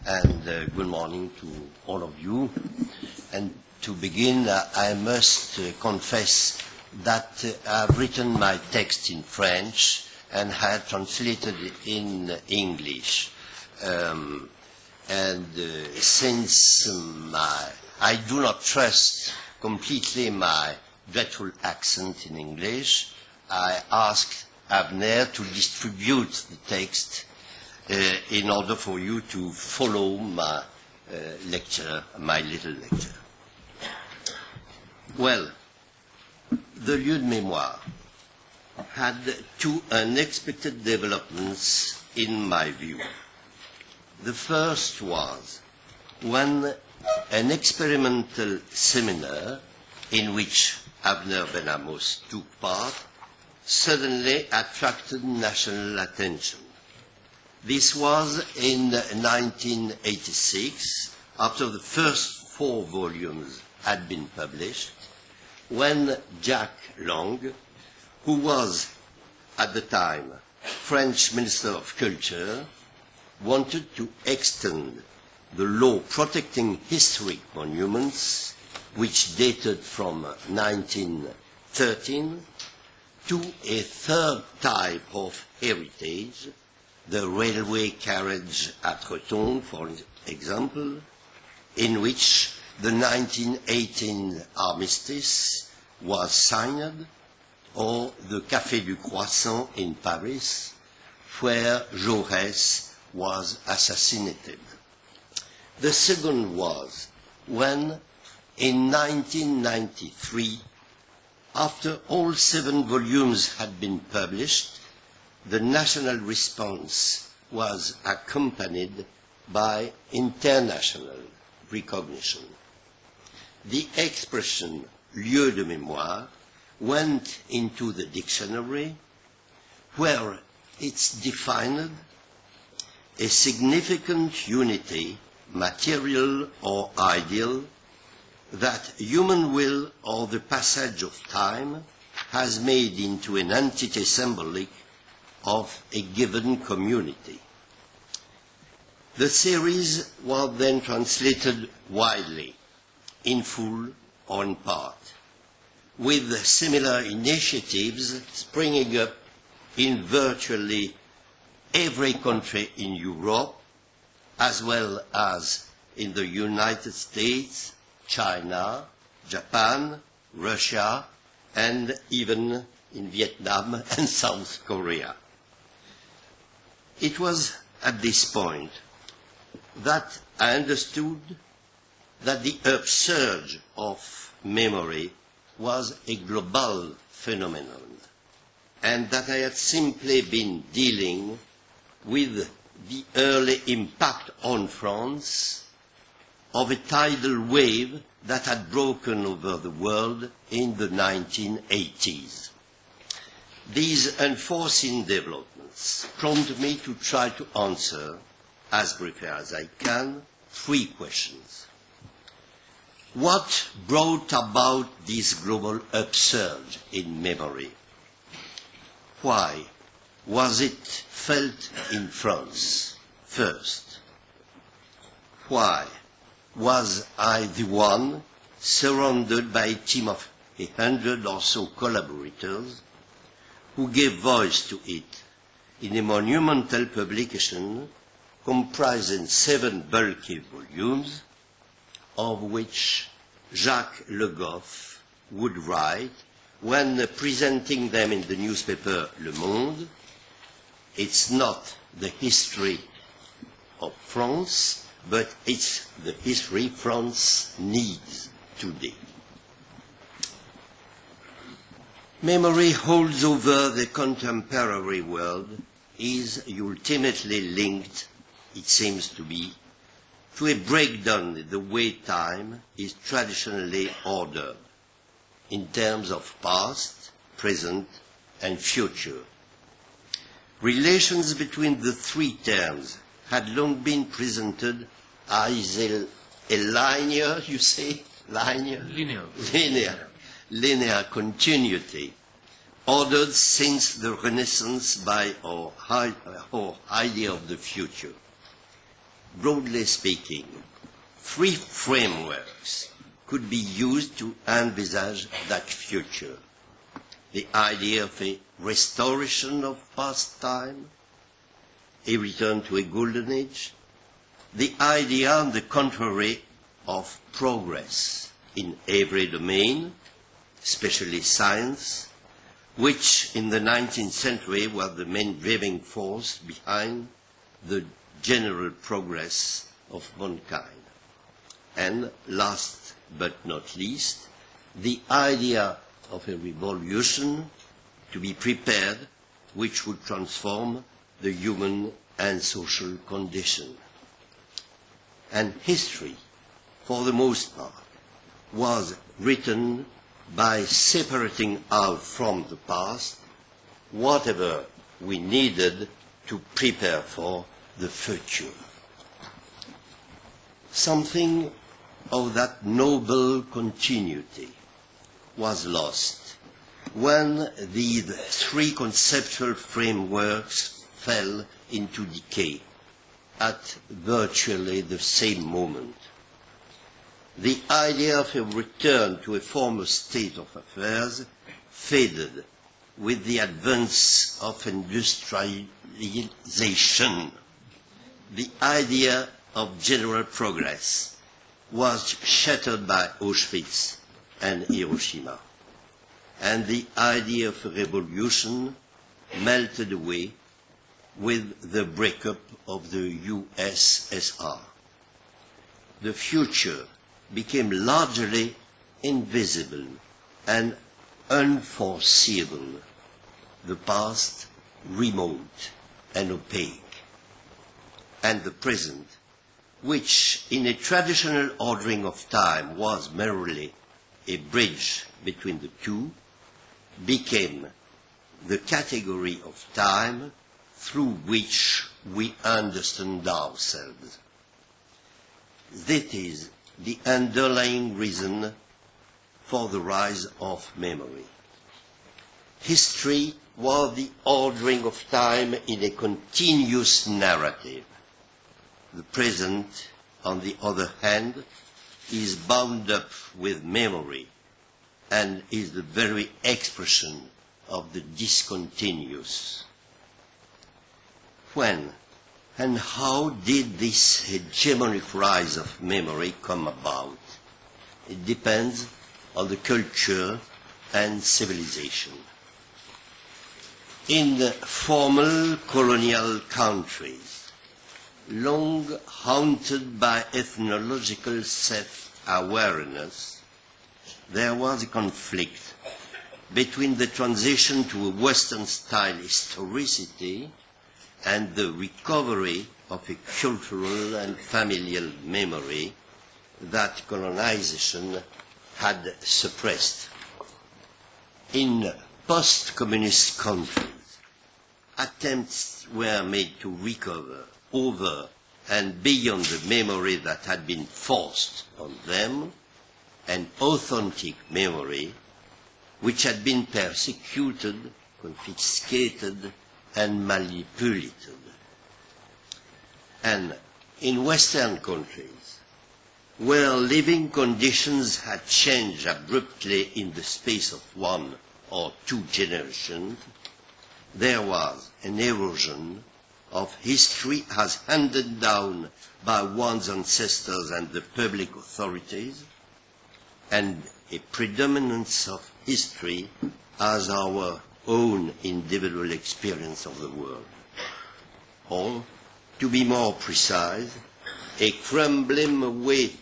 and good morning to all of you. And to begin, I must confess that I've written my text in French and had translated it in English. Since I do not trust completely my dreadful accent in English, I asked Avner to distribute the text in order for you to follow my lecture, my little lecture. Well, the lieu de mémoire had two unexpected developments in my view. The first was when an experimental seminar in which Avner Ben-Amos took part suddenly attracted national attention. This was in 1986, after the first 4 volumes had been published, when Jacques Lang, who was at the time French Minister of Culture, wanted to extend the law protecting historic monuments, which dated from 1913, to a third type of heritage, the railway carriage at Rotonde, for example, in which the 1918 armistice was signed, or the Café du Croissant in Paris, where Jaurès was assassinated. The second was when, in 1993, after all 7 volumes had been published, the national response was accompanied by international recognition. The expression lieu de mémoire went into the dictionary, where it's defined a significant unity, material or ideal, that human will or the passage of time has made into an entity symbolic of a given community. The series was then translated widely, in full or in part, with similar initiatives springing up in virtually every country in Europe, as well as in the United States, China, Japan, Russia, and even in Vietnam and South Korea. It was at this point that I understood that the upsurge of memory was a global phenomenon, and that I had simply been dealing with the early impact on France of a tidal wave that had broken over the world in the 1980s. These unforeseen developments prompted me to try to answer, as briefly as I can, 3 questions. What brought about this global upsurge in memory? Why was it felt in France first? Why was I the one, surrounded by a team of 100 or so collaborators, who gave voice to it in a monumental publication comprising 7 bulky volumes, of which Jacques Le Goff would write, when presenting them in the newspaper Le Monde, it's not the history of France, but it's the history France needs today. Memory holds over the contemporary world is ultimately linked, it seems to be, to a breakdown in the way time is traditionally ordered in terms of past, present, and future. Relations between the 3 terms had long been presented as a linear, you say? Linear? Linear continuity, ordered since the Renaissance by our idea of the future. broadly speaking, three frameworks could be used to envisage that future. The idea of a restoration of past time, a return to a golden age, the idea, on the contrary, of progress in every domain, especially science, which in the 19th century was the main driving force behind the general progress of mankind. And last but not least, the idea of a revolution to be prepared, which would transform the human and social condition. And history, for the most part, was written by separating out from the past whatever we needed to prepare for the future. Something of that noble continuity was lost when the three conceptual frameworks fell into decay at virtually the same moment. The idea of a return to a former state of affairs faded with the advance of industrialization. The idea of general progress was shattered by Auschwitz and Hiroshima, and the idea of a revolution melted away with the breakup of the USSR. The future became largely invisible and unforeseeable, the past remote and opaque, and the present, which in a traditional ordering of time was merely a bridge between the two, became the category of time through which we understand ourselves. That is the underlying reason for the rise of memory. History was the ordering of time in a continuous narrative. The present, on the other hand, is bound up with memory and is the very expression of the discontinuous. When and how did this hegemonic rise of memory come about? It depends on the culture and civilization. In the formal colonial countries, long haunted by ethnological self-awareness, there was a conflict between the transition to a Western-style historicity and the recovery of a cultural and familial memory that colonization had suppressed. In post-communist countries, attempts were made to recover over and beyond the memory that had been forced on them, an authentic memory which had been persecuted, confiscated, and manipulated. And in Western countries, where living conditions had changed abruptly in the space of one or two generations, there was an erosion of history as handed down by one's ancestors and the public authorities, and a predominance of history as our own individual experience of the world. Or, to be more precise, a crumbling away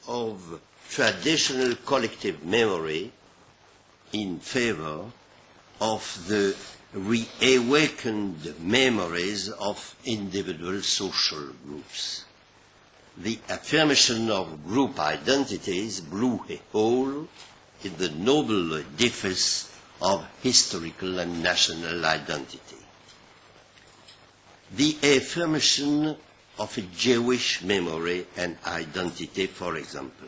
of traditional collective memory in favor of the reawakened memories of individual social groups. The affirmation of group identities blew a hole in the noble edifice of historical and national identity. The affirmation of a Jewish memory and identity, for example,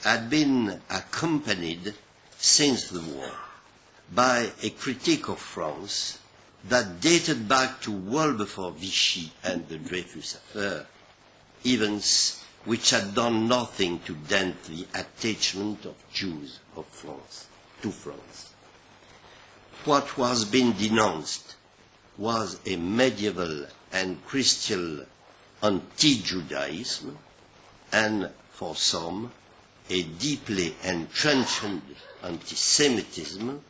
had been accompanied since the war by a critique of France that dated back to well before Vichy and the Dreyfus affair events which had done nothing to dent the attachment of Jews of France to France. What was being denounced was a medieval and Christian anti-Judaism, and for some, a deeply entrenched anti-Semitism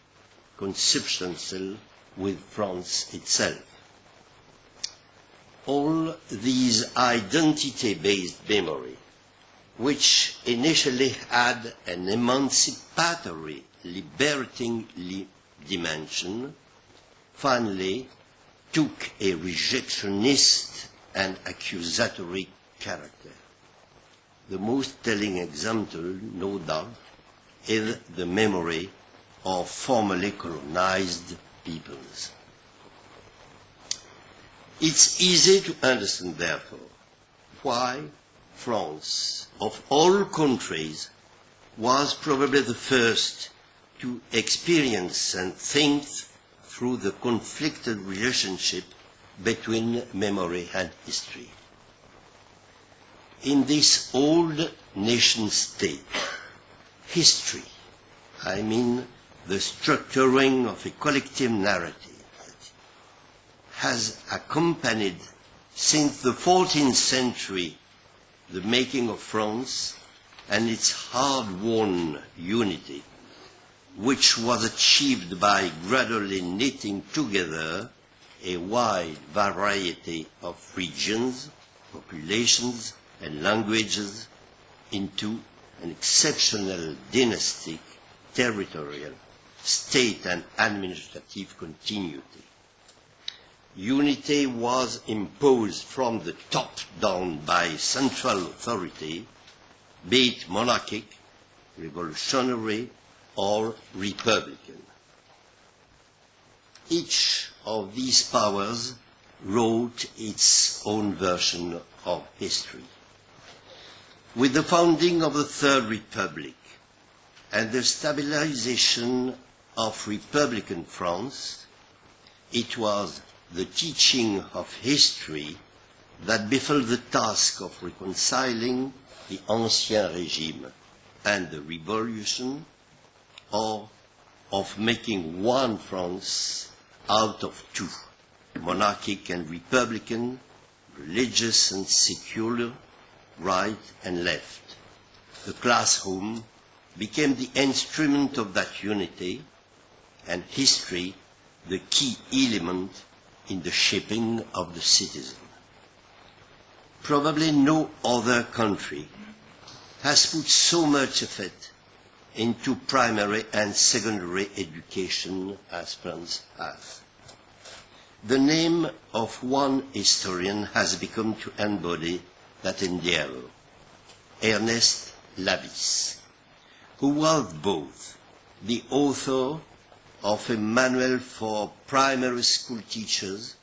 consubstantial with France itself. All these identity-based memory, which initially had an emancipatory, liberating dimension, finally took a rejectionist and accusatory character. The most telling example, no doubt, is the memory of formerly colonized peoples. It's easy to understand, therefore, why France, of all countries, was probably the first to experience and think through the conflicted relationship between memory and history. In this old nation-state, history, I mean the structuring of a collective narrative, has accompanied since the 14th century the making of France and its hard-won unity, which was achieved by gradually knitting together a wide variety of regions, populations, and languages into an exceptional dynastic, territorial, state and administrative continuity. Unity was imposed from the top down by central authority, be it monarchic, revolutionary, or republican. Each of these powers wrote its own version of history. With the founding of the Third Republic and the stabilization of Republican France, it was the teaching of history that befell the task of reconciling the Ancien Régime and the Revolution, or of making one France out of two, monarchic and republican, religious and secular, right and left. The classroom became the instrument of that unity, and history the key element in the shaping of the citizen. Probably no other country has put so much effort into primary and secondary education as France has. The name of one historian has become to embody that endeavor, Ernest Lavis, who was both the author of a manual for primary school teachers,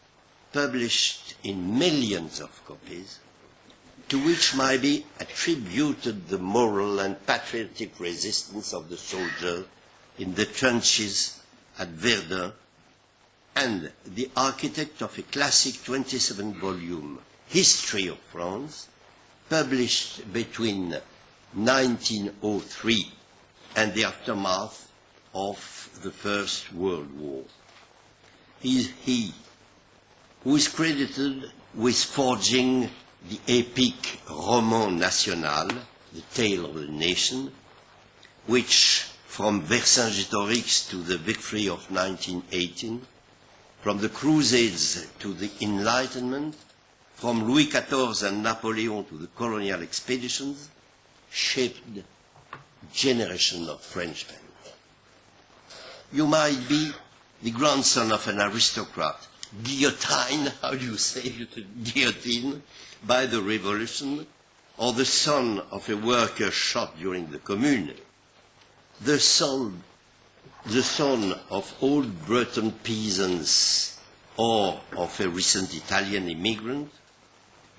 published in millions of copies, to which might be attributed the moral and patriotic resistance of the soldiers in the trenches at Verdun, and the architect of a classic 27-volume History of France, published between 1903 and the aftermath of the First World War. He who is credited with forging the epic Roman National, the tale of the nation, which from Vercingétorix to the victory of 1918, from the Crusades to the Enlightenment, from Louis XIV and Napoleon to the colonial expeditions, shaped a generation of Frenchmen. You might be the grandson of an aristocrat, guillotined, how do you say it, guillotined, by the revolution, or the son of a worker shot during the Commune, the son of old Breton peasants, or of a recent Italian immigrant.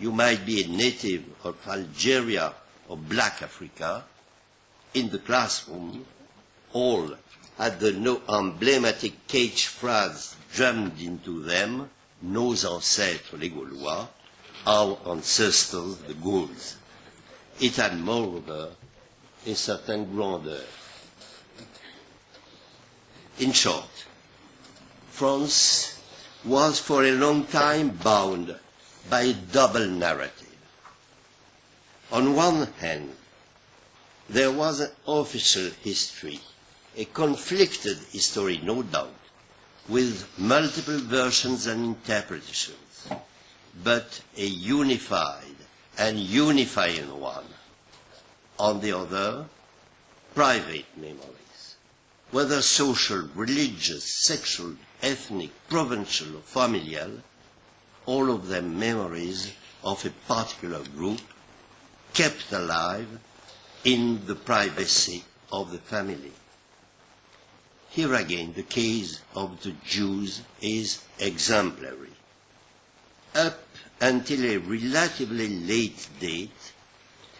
You might be a native of Algeria or Black Africa. In the classroom, all had the no emblematic cage phrase drummed into them, nos ancêtres les Gaulois, our ancestors, the Gauls. It had, moreover, a certain grandeur. In short, France was for a long time bound by a double narrative. On one hand, there was an official history, a conflicted history, no doubt, with multiple versions and interpretations, but a unified and unifying one. On the other, private memories, whether social, religious, sexual, ethnic, provincial, or familial, all of them memories of a particular group kept alive in the privacy of the family. Here again, the case of the Jews is exemplary. Up until a relatively late date,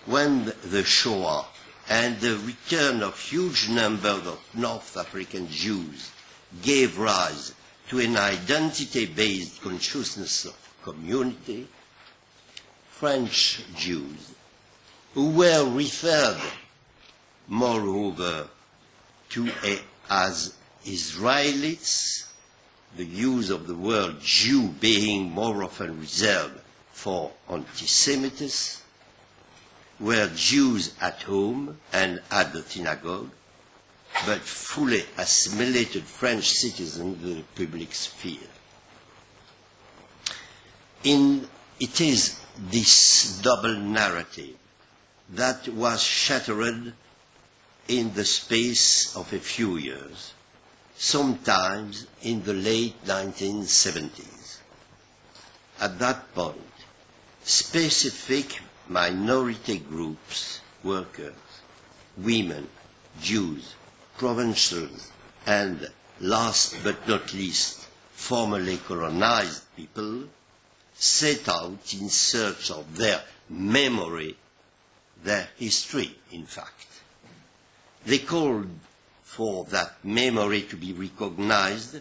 when the Shoah and the return of huge numbers of North African Jews gave rise to an identity-based consciousness of community, French Jews, who were referred, moreover, to as Israelites, the use of the word Jew being more often reserved for anti-Semitism, were Jews at home and at the synagogue, but fully assimilated French citizens in the public sphere. It is this double narrative that was shattered in the space of a few years, sometimes in the late 1970s. At that point, specific minority groups, workers, women, Jews, provincials, and last but not least, formerly colonized people, set out in search of their memory, their history, in fact. They called for that memory to be recognized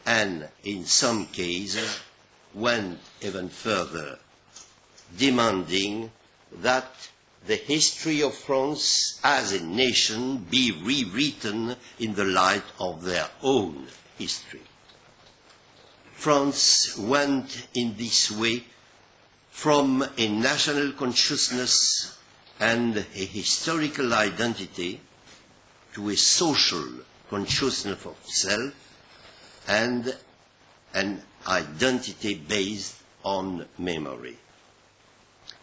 and, in some cases, went even further, demanding that the history of France as a nation be rewritten in the light of their own history. France went in this way from a national consciousness and a historical identity to a social consciousness of self and an identity based on memory.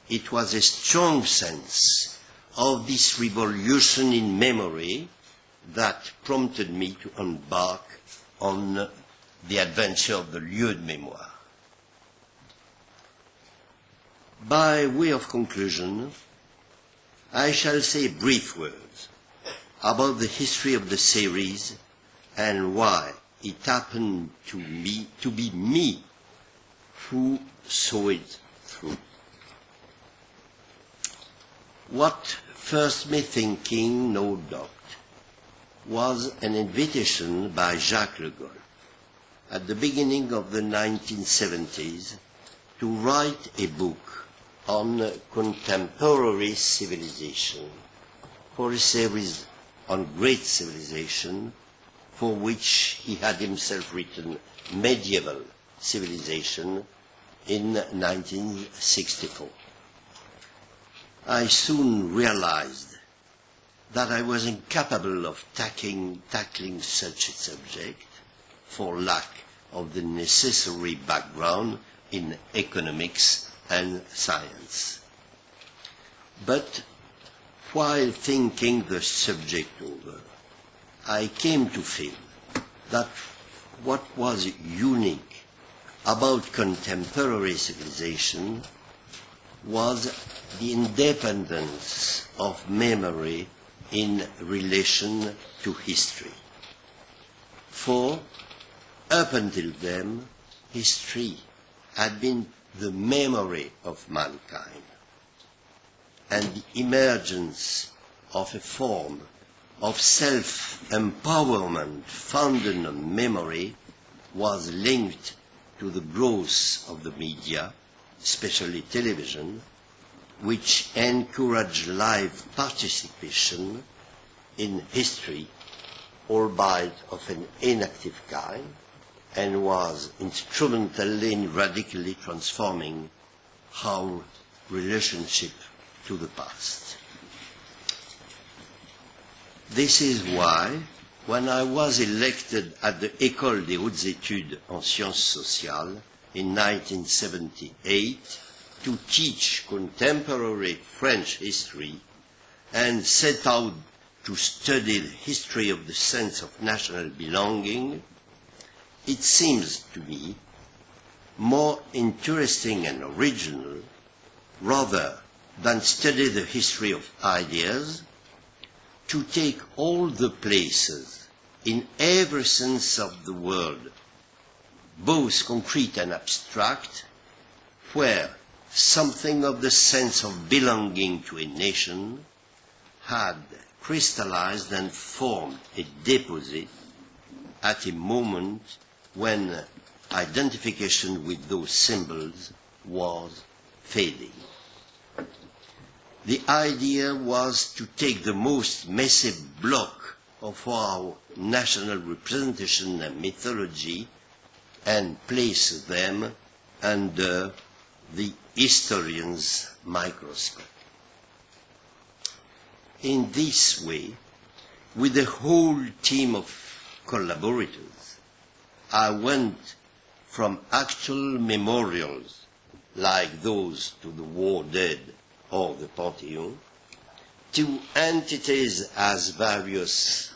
It was a strong sense of this revolution in memory that prompted me to embark on the adventure of the lieu de mémoire. By way of conclusion, I shall say brief words about the history of the series and why it happened to be me who saw it through. What first me thinking, no doubt, was an invitation by Jacques Le Goff at the beginning of the 1970s to write a book on contemporary civilization, for a series on great civilization, for which he had himself written Medieval Civilization in 1964. I soon realized that I was incapable of tackling such a subject for lack of the necessary background in economics and science. But while thinking the subject over, I came to feel that what was unique about contemporary civilization was the independence of memory in relation to history. For up until then, history had been the memory of mankind, and the emergence of a form of self-empowerment founded on memory was linked to the growth of the media especially television, which encourage live participation in history, albeit of an inactive kind, and was instrumental in radically transforming our relationship to the past. This is why, when I was elected at the École des Hautes Études en Sciences Sociales in 1978 to teach contemporary French history and set out to study the history of the sense of national belonging, it seems to me more interesting and original, rather than study the history of ideas, to take all the places in every sense of the word, both concrete and abstract, where something of the sense of belonging to a nation had crystallized and formed a deposit at a moment when identification with those symbols was fading. The idea was to take the most massive block of our national representation and mythology and place them under the historian's microscope. In this way, with a whole team of collaborators, I went from actual memorials like those to the war dead or the Panthéon, to entities as various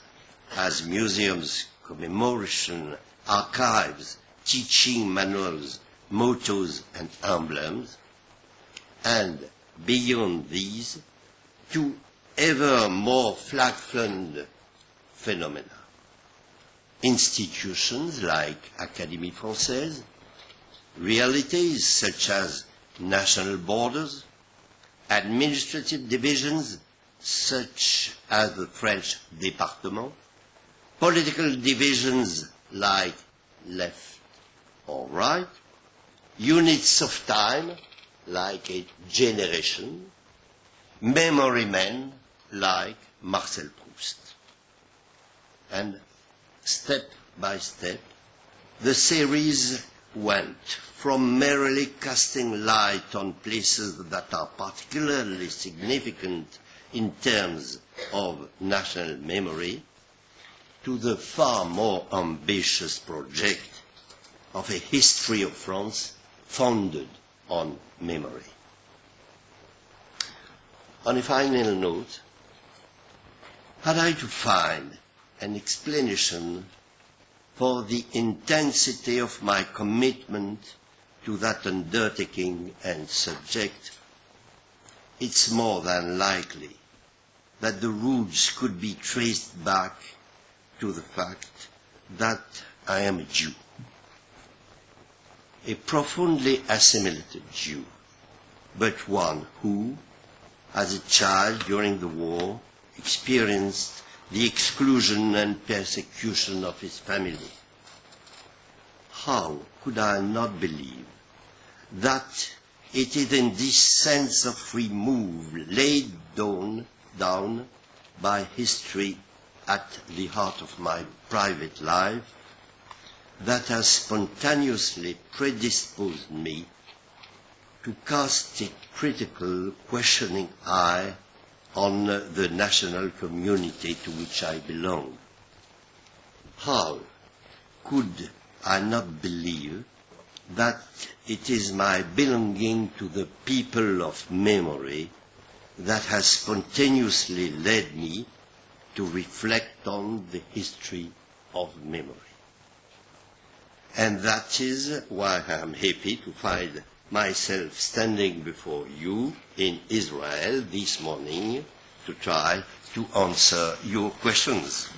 as museums, commemoration, archives, teaching manuals, mottos and emblems, and beyond these, to ever more flag-flung phenomena. Institutions like Académie Française, realities such as national borders, administrative divisions such as the French département, political divisions like left or right, units of time like a generation, memory men like Marcel Proust. And step by step, the series went from merely casting light on places that are particularly significant in terms of national memory to the far more ambitious project of a history of France founded on memory. On a final note, had I to find an explanation for the intensity of my commitment to that undertaking and subject, it's more than likely that the roots could be traced back to the fact that I am a Jew, a profoundly assimilated Jew, but one who, as a child during the war, experienced the exclusion and persecution of his family. How could I not believe that it is in this sense of remove laid down by history at the heart of my private life that has spontaneously predisposed me to cast a critical, questioning eye on the national community to which I belong? How could I not believe that it is my belonging to the people of memory that has spontaneously led me to reflect on the history of memory? And that is why I am happy to find myself standing before you in Israel this morning to try to answer your questions.